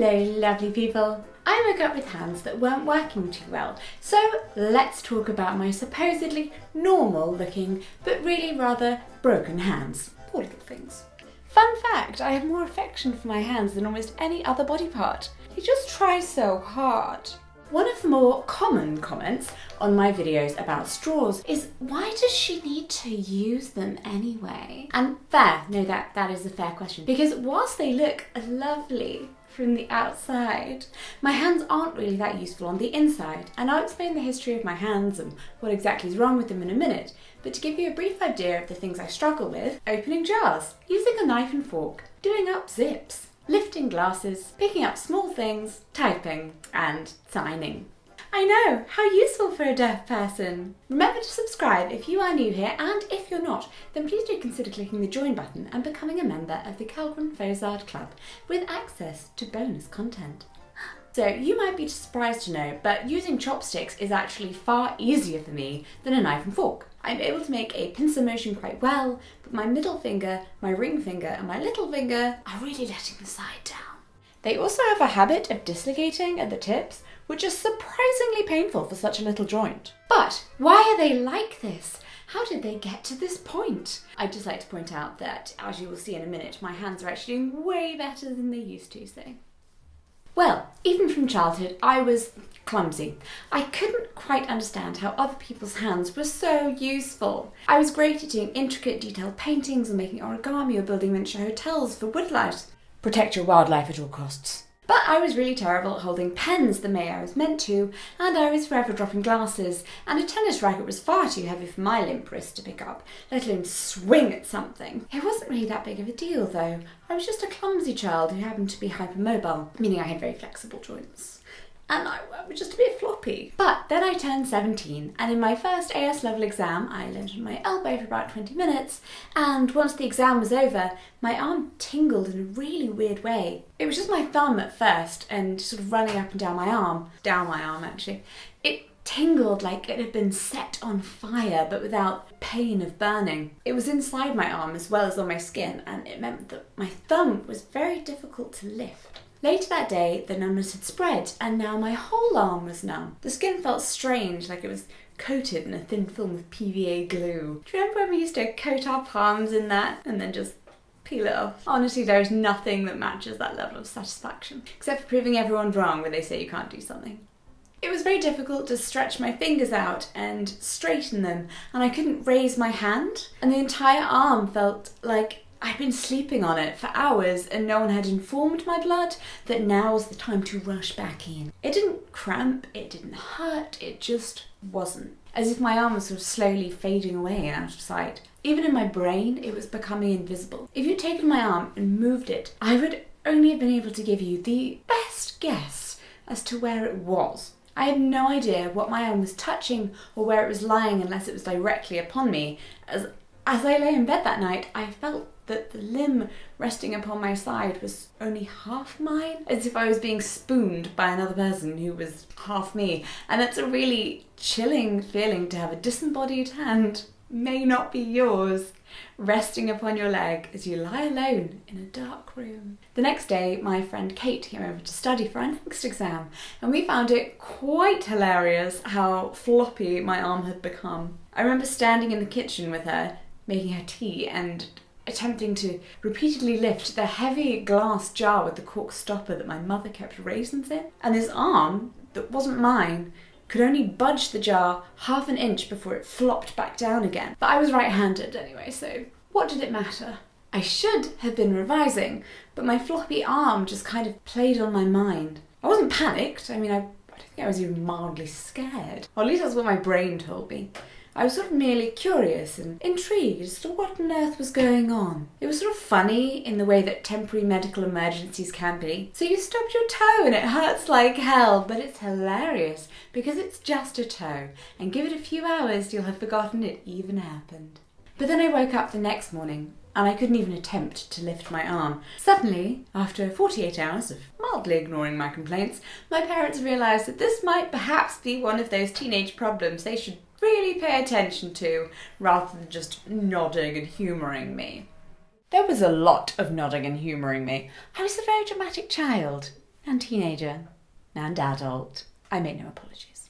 Hello lovely people! I woke up with hands that weren't working too well, so let's talk about my supposedly normal looking but really rather broken hands. Poor little things. Fun fact, I have more affection for my hands than almost any other body part. They just try so hard. One of the more common comments on my videos about straws is, why does she need to use them anyway? And fair, no, that is a fair question. Because whilst they look lovely from the outside, my hands aren't really that useful on the inside. And I'll explain the history of my hands and what exactly is wrong with them in a minute. But to give you a brief idea of the things I struggle with: opening jars, using a knife and fork, doing up zips, lifting glasses, picking up small things, typing, and signing. I know, how useful for a deaf person! Remember to subscribe if you are new here, and if you're not, then please do consider clicking the join button and becoming a member of the Kellgren-Fozard Club with access to bonus content. So you might be surprised to know, but using chopsticks is actually far easier for me than a knife and fork. I'm able to make a pincer motion quite well, but my middle finger, my ring finger, and my little finger are really letting the side down. They also have a habit of dislocating at the tips, which is surprisingly painful for such a little joint. But why are they like this? How did they get to this point? I'd just like to point out that, as you will see in a minute, my hands are actually doing way better than they used to, so. Well, even from childhood, I was clumsy. I couldn't quite understand how other people's hands were so useful. I was great at doing intricate, detailed paintings or making origami or building miniature hotels for woodlice. Protect your wildlife at all costs. But I was really terrible at holding pens the way I was meant to, and I was forever dropping glasses, and a tennis racket was far too heavy for my limp wrist to pick up, let alone swing at something. It wasn't really that big of a deal though. I was just a clumsy child who happened to be hypermobile, meaning I had very flexible joints. And I was just a bit floppy. But then I turned 17, and in my first AS level exam, I leaned on my elbow for about 20 minutes, and once the exam was over, my arm tingled in a really weird way. It was just my thumb at first, and sort of running up and down my arm actually. It tingled like it had been set on fire, but without pain of burning. It was inside my arm as well as on my skin, and it meant that my thumb was very difficult to lift. Later that day, the numbness had spread, and now my whole arm was numb. The skin felt strange, like it was coated in a thin film of PVA glue. Do you remember when we used to coat our palms in that and then just peel it off? Honestly, there is nothing that matches that level of satisfaction, except for proving everyone wrong when they say you can't do something. It was very difficult to stretch my fingers out and straighten them, and I couldn't raise my hand, and the entire arm felt like I'd been sleeping on it for hours and no one had informed my blood that now was the time to rush back in. It didn't cramp, it didn't hurt, it just wasn't. As if my arm was sort of slowly fading away and out of sight. Even in my brain, it was becoming invisible. If you'd taken my arm and moved it, I would only have been able to give you the best guess as to where it was. I had no idea what my arm was touching or where it was lying unless it was directly upon me. As I lay in bed that night, I felt that the limb resting upon my side was only half mine, as if I was being spooned by another person who was half me. And it's a really chilling feeling to have a disembodied hand, may not be yours, resting upon your leg as you lie alone in a dark room. The next day, my friend Kate came over to study for our next exam, and we found it quite hilarious how floppy my arm had become. I remember standing in the kitchen with her, making her tea, and attempting to repeatedly lift the heavy glass jar with the cork stopper that my mother kept raisins in. And this arm, that wasn't mine, could only budge the jar half an inch before it flopped back down again. But I was right-handed anyway, so what did it matter? I should have been revising, but my floppy arm just kind of played on my mind. I wasn't panicked. I don't think I was even mildly scared. Or at least that's what my brain told me. I was sort of merely curious and intrigued as to what on earth was going on. It was sort of funny in the way that temporary medical emergencies can be. So you stubbed your toe and it hurts like hell, but it's hilarious because it's just a toe, and give it a few hours you'll have forgotten it even happened. But then I woke up the next morning and I couldn't even attempt to lift my arm. Suddenly, after 48 hours of mildly ignoring my complaints, my parents realised that this might perhaps be one of those teenage problems they should really pay attention to, rather than just nodding and humouring me. There was a lot of nodding and humouring me. I was a very dramatic child, and young teenager and adult. I made no apologies.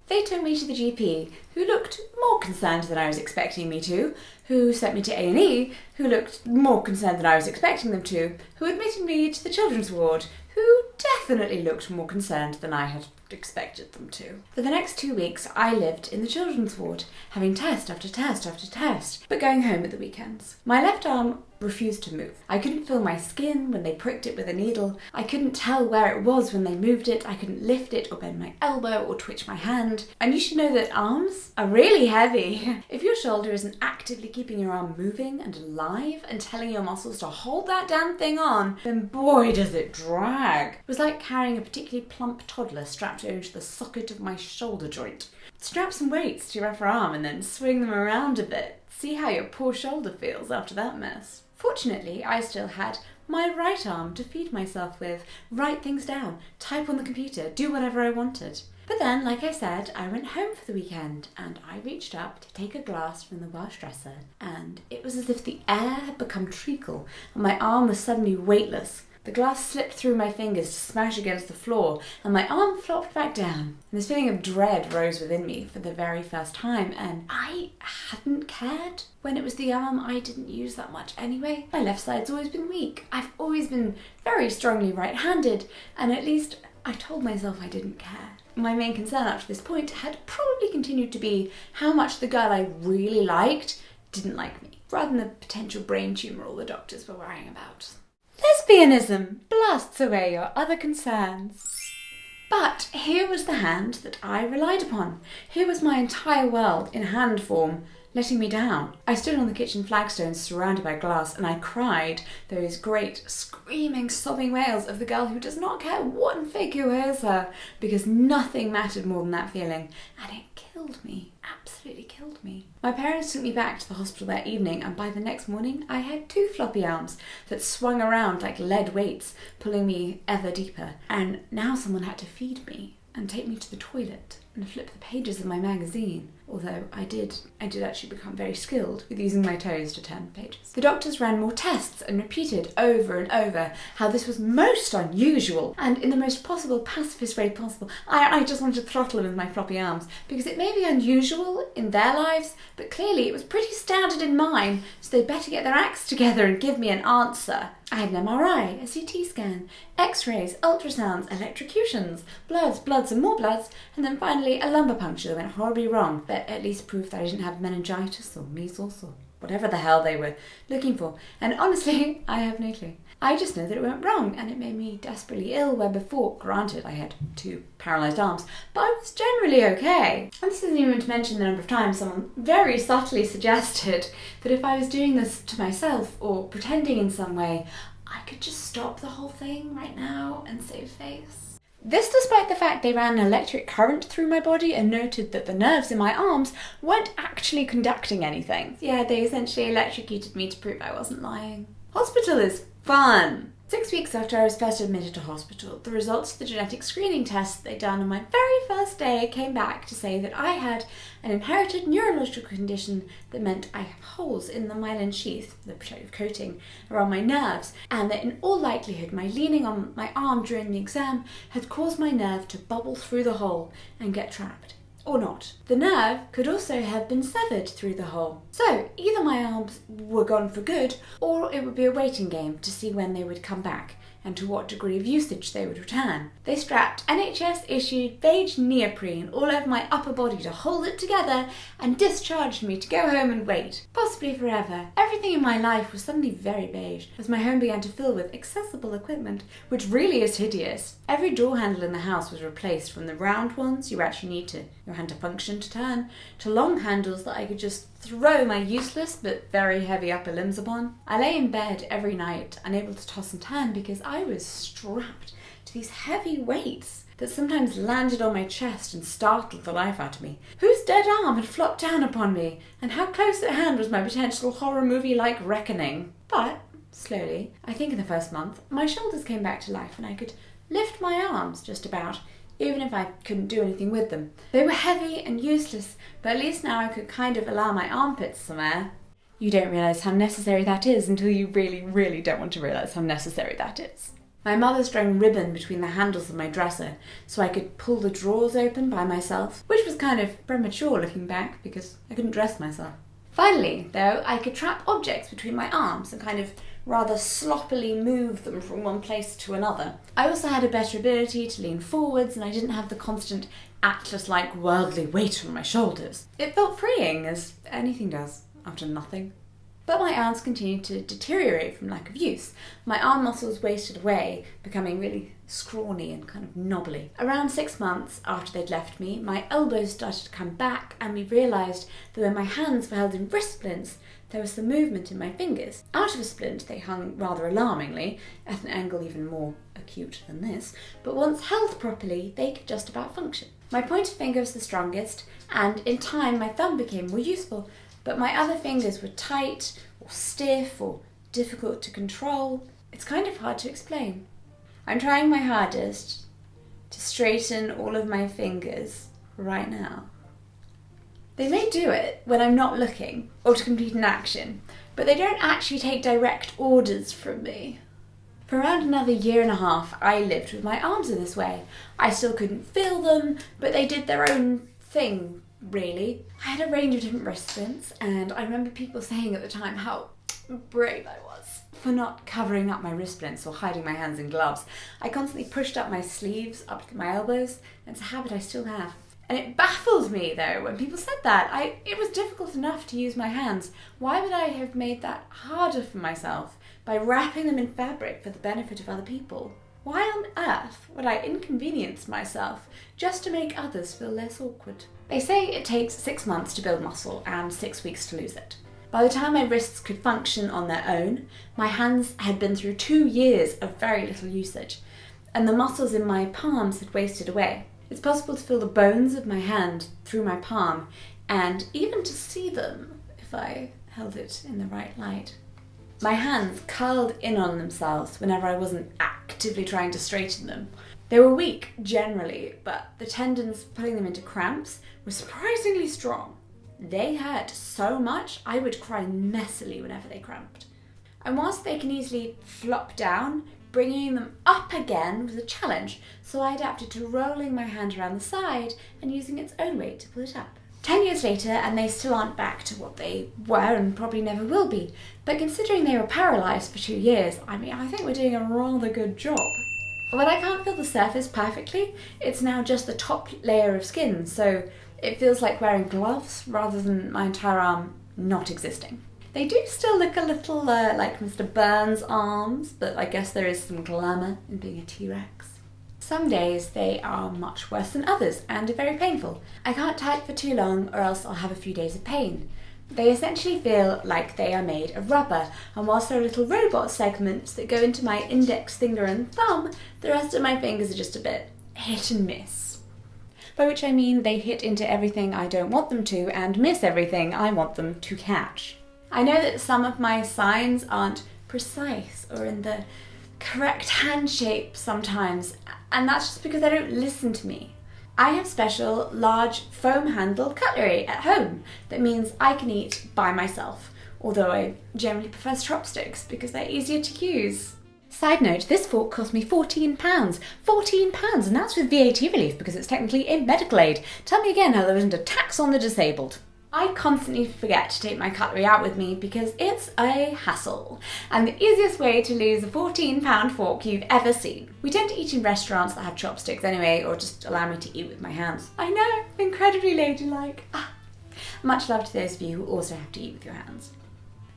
They took me to the GP, who looked more concerned than I was expecting me to, who sent me to A&E, who looked more concerned than I was expecting them to, who admitted me to the children's ward, who definitely looked more concerned than I had expected them to. For the next 2 weeks, I lived in the children's ward, having test after test after test, but going home at the weekends. My left arm refused to move. I couldn't feel my skin when they pricked it with a needle. I couldn't tell where it was when they moved it. I couldn't lift it or bend my elbow or twitch my hand. And you should know that arms are really heavy. If your shoulder isn't actively keeping your arm moving and alive and telling your muscles to hold that damn thing on, then boy does it drag. It was like carrying a particularly plump toddler strapped into the socket of my shoulder joint. Strap some weights to your upper arm and then swing them around a bit. See how your poor shoulder feels after that mess. Fortunately, I still had my right arm to feed myself with, write things down, type on the computer, do whatever I wanted. But then, like I said, I went home for the weekend and I reached up to take a glass from the wash dresser, and it was as if the air had become treacle and my arm was suddenly weightless. The glass slipped through my fingers to smash against the floor, and my arm flopped back down. And this feeling of dread rose within me for the very first time, and I hadn't cared when it was the arm I didn't use that much anyway. My left side's always been weak. I've always been very strongly right-handed, and at least I told myself I didn't care. My main concern up to this point had probably continued to be how much the girl I really liked didn't like me, rather than the potential brain tumour all the doctors were worrying about. Lesbianism blasts away your other concerns. But here was the hand that I relied upon. Here was my entire world in hand form, letting me down. I stood on the kitchen flagstones surrounded by glass, and I cried those great, screaming, sobbing wails of the girl who does not care one fig who hears her, because nothing mattered more than that feeling, and it killed me. Absolutely killed me. My parents took me back to the hospital that evening, and by the next morning I had 2 floppy arms that swung around like lead weights, pulling me ever deeper. And now someone had to feed me and take me to the toilet and flip the pages of my magazine, although I did actually become very skilled with using my toes to turn the pages. The doctors ran more tests and repeated over and over how this was most unusual, and in the most possible pacifist way possible. I just wanted to throttle them with my floppy arms, because it may be unusual in their lives, but clearly it was pretty standard in mine, so they'd better get their acts together and give me an answer. I had an MRI, a CT scan, X-rays, ultrasounds, electrocutions, bloods and more bloods, and then finally a lumbar puncture that went horribly wrong, but at least proved that I didn't have meningitis or measles or whatever the hell they were looking for. And honestly, I have no clue. I just know that it went wrong, and it made me desperately ill, where before, granted, I had 2 paralysed arms, but I was generally okay. And this isn't even to mention the number of times someone very subtly suggested that if I was doing this to myself or pretending in some way, I could just stop the whole thing right now and save face. This despite the fact they ran an electric current through my body and noted that the nerves in my arms weren't actually conducting anything. Yeah, they essentially electrocuted me to prove I wasn't lying. Hospital is fun! 6 weeks after I was first admitted to hospital, the results of the genetic screening test they'd done on my very first day came back to say that I had an inherited neurological condition that meant I have holes in the myelin sheath, the protective coating, around my nerves, and that in all likelihood my leaning on my arm during the exam had caused my nerve to bubble through the hole and get trapped. Or not. The nerve could also have been severed through the hole. So either my arms were gone for good, or it would be a waiting game to see when they would come back and to what degree of usage they would return. They strapped NHS-issued beige neoprene all over my upper body to hold it together and discharged me to go home and wait, possibly forever. Everything in my life was suddenly very beige as my home began to fill with accessible equipment, which really is hideous. Every door handle in the house was replaced, from the round ones you actually need your hand to function to turn, to long handles that I could just throw my useless but very heavy upper limbs upon. I lay in bed every night, unable to toss and turn because I was strapped to these heavy weights that sometimes landed on my chest and startled the life out of me. Whose dead arm had flopped down upon me, and how close at hand was my potential horror movie-like reckoning? But, slowly, I think in the first month, my shoulders came back to life and I could lift my arms just about, even if I couldn't do anything with them. They were heavy and useless, but at least now I could kind of allow my armpits some air. You don't realise how necessary that is until you really, really don't want to realise how necessary that is. My mother strung ribbon between the handles of my dresser so I could pull the drawers open by myself, which was kind of premature looking back because I couldn't dress myself. Finally, though, I could trap objects between my arms and kind of rather sloppily move them from one place to another. I also had a better ability to lean forwards, and I didn't have the constant Atlas-like worldly weight on my shoulders. It felt freeing, as anything does after nothing. But my arms continued to deteriorate from lack of use. My arm muscles wasted away, becoming really scrawny and kind of knobbly. Around 6 months after they'd left me, my elbows started to come back, and we realised that when my hands were held in wrist splints, there was some movement in my fingers. Out of a splint, they hung rather alarmingly, at an angle even more acute than this, but once held properly, they could just about function. My pointer finger was the strongest, and in time my thumb became more useful, but my other fingers were tight, or stiff, or difficult to control. It's kind of hard to explain. I'm trying my hardest to straighten all of my fingers right now. They may do it when I'm not looking, or to complete an action, but they don't actually take direct orders from me. For around another 1.5 years, I lived with my arms in this way. I still couldn't feel them, but they did their own thing, really. I had a range of different wrist splints, and I remember people saying at the time how brave I was for not covering up my wrist splints or hiding my hands in gloves. I constantly pushed up my sleeves up to my elbows, and it's a habit I still have. And it baffled me, though, when people said that. It was difficult enough to use my hands. Why would I have made that harder for myself by wrapping them in fabric for the benefit of other people? Why on earth would I inconvenience myself just to make others feel less awkward? They say it takes 6 months to build muscle and 6 weeks to lose it. By the time my wrists could function on their own, my hands had been through 2 years of very little usage, and the muscles in my palms had wasted away. It's possible to feel the bones of my hand through my palm, and even to see them if I held it in the right light. My hands curled in on themselves whenever I wasn't actively trying to straighten them. They were weak, generally, but the tendons pulling them into cramps were surprisingly strong. They hurt so much, I would cry messily whenever they cramped. And whilst they can easily flop down, bringing them up again was a challenge, so I adapted to rolling my hand around the side and using its own weight to pull it up. 10 years later, and they still aren't back to what they were and probably never will be, but considering they were paralysed for 2 years, I think we're doing a rather good job. When I can't feel the surface perfectly, it's now just the top layer of skin, so it feels like wearing gloves rather than my entire arm not existing. They do still look a little like Mr. Burns' arms, but I guess there is some glamour in being a T-Rex. Some days they are much worse than others and are very painful. I can't type for too long or else I'll have a few days of pain. They essentially feel like they are made of rubber, and whilst there are little robot segments that go into my index finger and thumb, the rest of my fingers are just a bit hit and miss. By which I mean they hit into everything I don't want them to and miss everything I want them to catch. I know that some of my signs aren't precise or in the correct hand shape sometimes, and that's just because they don't listen to me. I have special, large, foam-handled cutlery at home that means I can eat by myself, although I generally prefer chopsticks because they're easier to use. Side note, this fork cost me £14. £14, and that's with VAT relief because it's technically a medical aid. Tell me again how there isn't a tax on the disabled. I constantly forget to take my cutlery out with me because it's a hassle, and the easiest way to lose a £14 fork you've ever seen. We tend to eat in restaurants that have chopsticks anyway, or just allow me to eat with my hands. I know, incredibly ladylike. Much love to those of you who also have to eat with your hands.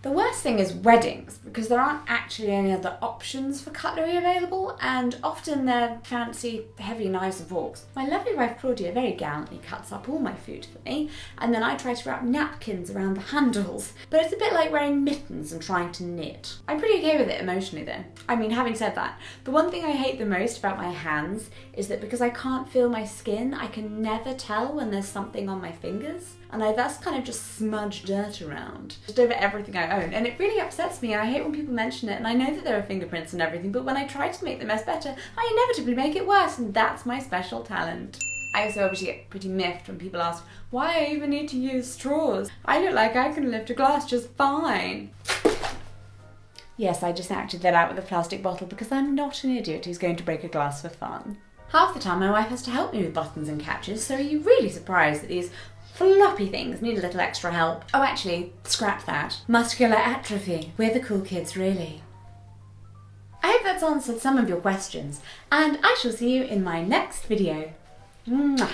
The worst thing is weddings, because there aren't actually any other options for cutlery available, and often they're fancy, heavy knives and forks. My lovely wife Claudia very gallantly cuts up all my food for me, and then I try to wrap napkins around the handles. But it's a bit like wearing mittens and trying to knit. I'm pretty okay with it emotionally though. Having said that, the one thing I hate the most about my hands is that because I can't feel my skin, I can never tell when there's something on my fingers. And I thus kind of just smudge dirt around, just over everything I own. And it really upsets me, and I hate when people mention it, and I know that there are fingerprints and everything, but when I try to make the mess better, I inevitably make it worse, and that's my special talent. I also obviously get pretty miffed when people ask why I even need to use straws. I look like I can lift a glass just fine. Yes, I just acted that out with a plastic bottle because I'm not an idiot who's going to break a glass for fun. Half the time my wife has to help me with buttons and catches, so are you really surprised that these floppy things need a little extra help? Oh, actually, scrap that. Muscular atrophy. We're the cool kids, really. I hope that's answered some of your questions, and I shall see you in my next video. Mwah.